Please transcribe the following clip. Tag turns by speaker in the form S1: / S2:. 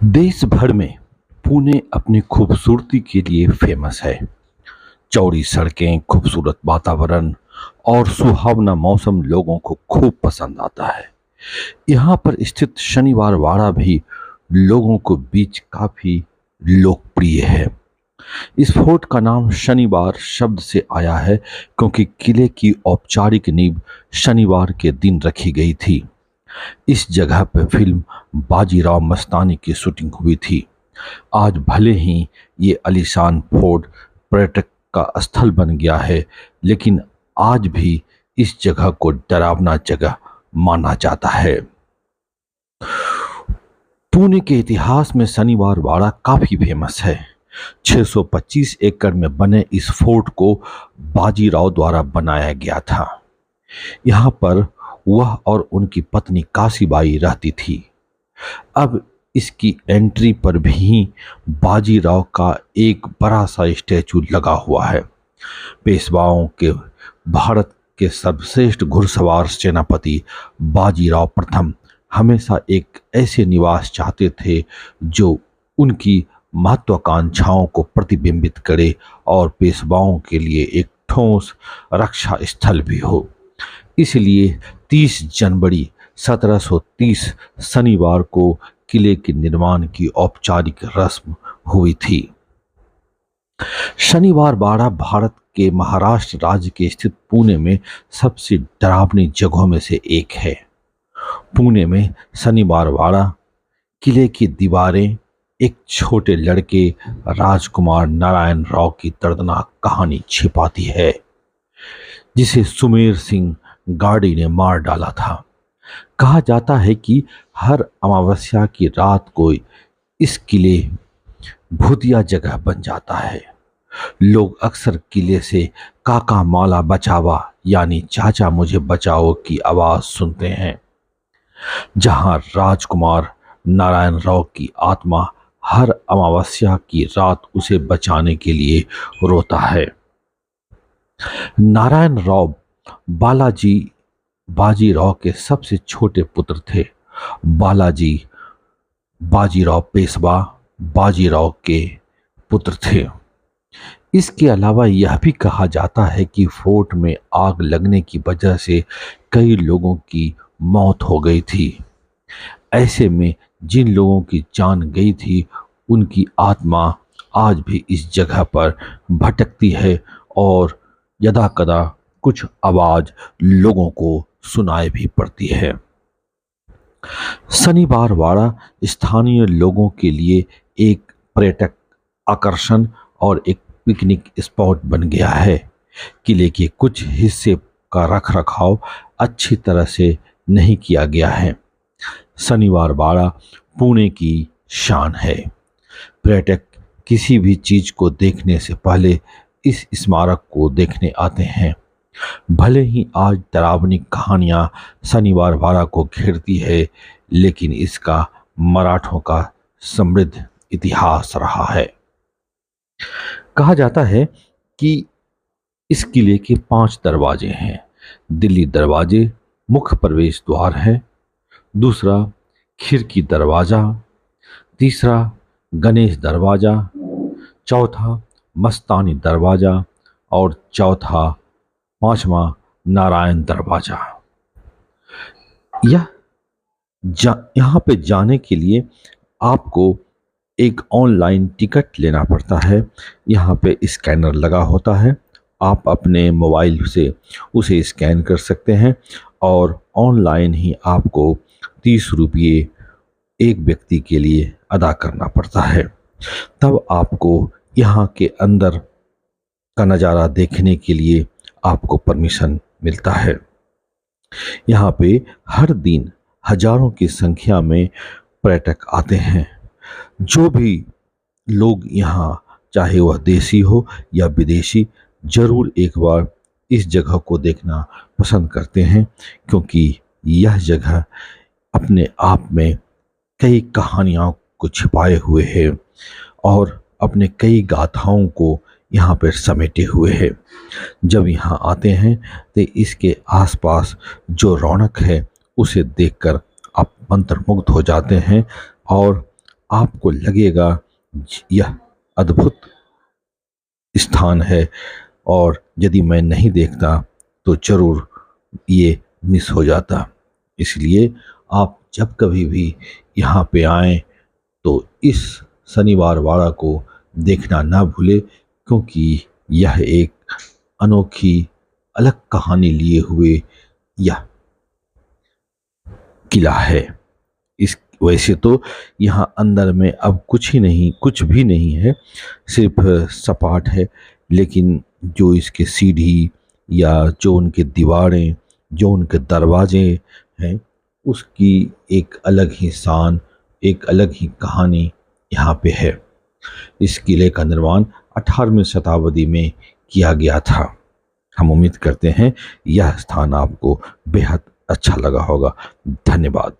S1: देश भर में पुणे अपनी खूबसूरती के लिए फेमस है। चौड़ी सड़कें, खूबसूरत वातावरण और सुहावना मौसम लोगों को खूब पसंद आता है। यहाँ पर स्थित शनिवार वाड़ा भी लोगों को बीच काफी लोकप्रिय है। इस फोर्ट का नाम शनिवार शब्द से आया है क्योंकि किले की औपचारिक नींव शनिवार के दिन रखी गई थी। इस जगह पर फिल्म बाजीराव मस्तानी की शूटिंग हुई थी। आज भले ही ये आलीशान फोर्ट पर्यटक का स्थल बन गया है, लेकिन आज भी इस जगह को डरावना जगह माना जाता है। पुणे के इतिहास में शनिवार वाड़ा काफी फेमस है। 625 एकड़ में बने इस फोर्ट को बाजीराव द्वारा बनाया गया था। यहाँ पर वह और उनकी पत्नी काशीबाई रहती थी। अब इसकी एंट्री पर भी बाजीराव का एक बड़ा सा स्टैचू लगा हुआ है। पेशवाओं के भारत के सर्वश्रेष्ठ घुड़सवार सेनापति बाजीराव प्रथम हमेशा एक ऐसे निवास चाहते थे जो उनकी महत्वाकांक्षाओं को प्रतिबिंबित करे और पेशवाओं के लिए एक ठोस रक्षा स्थल भी हो। इसलिए 30 जनवरी 1730 शनिवार को किले के निर्माण की औपचारिक रस्म हुई थी। शनिवार वाड़ा भारत के महाराष्ट्र राज्य के स्थित पुणे में सबसे डरावनी जगहों में से एक है। पुणे में शनिवार वाड़ा किले की दीवारें एक छोटे लड़के राजकुमार नारायण राव की दर्दनाक कहानी छिपाती है, जिसे सुमेर सिंह गार्डी ने मार डाला था। कहा जाता है कि हर अमावस्या की रात को इस किले भूतिया जगह बन जाता है। लोग अक्सर किले से काका माला बचावा यानी चाचा मुझे बचाओ की आवाज सुनते हैं, जहां राजकुमार नारायण राव की आत्मा हर अमावस्या की रात उसे बचाने के लिए रोता है। नारायण राव बाजीराव के सबसे छोटे पुत्र थे। बालाजी बाजीराव पेशवा बाजीराव के पुत्र थे। इसके अलावा यह भी कहा जाता है कि फोर्ट में आग लगने की वजह से कई लोगों की मौत हो गई थी। ऐसे में जिन लोगों की जान गई थी उनकी आत्मा आज भी इस जगह पर भटकती है और यदा कदा कुछ आवाज लोगों को सुनाई भी पड़ती है। शनिवार वाड़ा स्थानीय लोगों के लिए एक पर्यटक आकर्षण और एक पिकनिक स्पॉट बन गया है। किले के कुछ हिस्से का रखरखाव अच्छी तरह से नहीं किया गया है। शनिवार वाड़ा पुणे की शान है। पर्यटक किसी भी चीज को देखने से पहले इस स्मारक को देखने आते हैं। भले ही आज डरावनी कहानियां शनिवार वाड़ा को घेरती है, लेकिन इसका मराठों का समृद्ध इतिहास रहा है। कहा जाता है कि इस किले के 5 दरवाजे हैं। दिल्ली दरवाजे मुख्य प्रवेश द्वार है, दूसरा खिड़की दरवाजा, तीसरा गणेश दरवाजा, चौथा मस्तानी दरवाजा और पांचवा नारायण दरवाजा। यहाँ पे जाने के लिए आपको एक ऑनलाइन टिकट लेना पड़ता है। यहाँ पे स्कैनर लगा होता है, आप अपने मोबाइल से उसे स्कैन कर सकते हैं और ऑनलाइन ही आपको 30 रुपये एक व्यक्ति के लिए अदा करना पड़ता है। तब आपको यहाँ के अंदर का नज़ारा देखने के लिए आपको परमिशन मिलता है। यहाँ पे हर दिन हजारों की संख्या में पर्यटक आते हैं। जो भी लोग यहाँ, चाहे वह देशी हो या विदेशी, जरूर एक बार इस जगह को देखना पसंद करते हैं, क्योंकि यह जगह अपने आप में कई कहानियों को छिपाए हुए है और अपने कई गाथाओं को यहाँ पर समेटे हुए है। जब यहाँ आते हैं तो इसके आसपास जो रौनक है उसे देखकर आप मंत्रमुग्ध हो जाते हैं और आपको लगेगा यह अद्भुत स्थान है, और यदि मैं नहीं देखता तो जरूर ये मिस हो जाता। इसलिए आप जब कभी भी यहाँ पे आएं तो इस शनिवार वाड़ा को देखना ना भूले, क्योंकि यह एक अनोखी अलग कहानी लिए हुए यह किला है। इस वैसे तो यहाँ अंदर में अब कुछ भी नहीं है, सिर्फ सपाट है, लेकिन जो इसके सीढ़ी या जो उनके दीवारें, जो उनके दरवाजे हैं, उसकी एक अलग ही शान, एक अलग ही कहानी यहाँ पे है। इस किले का निर्माण 18वीं शताब्दी में किया गया था। हम उम्मीद करते हैं यह स्थान आपको बेहद अच्छा लगा होगा। धन्यवाद।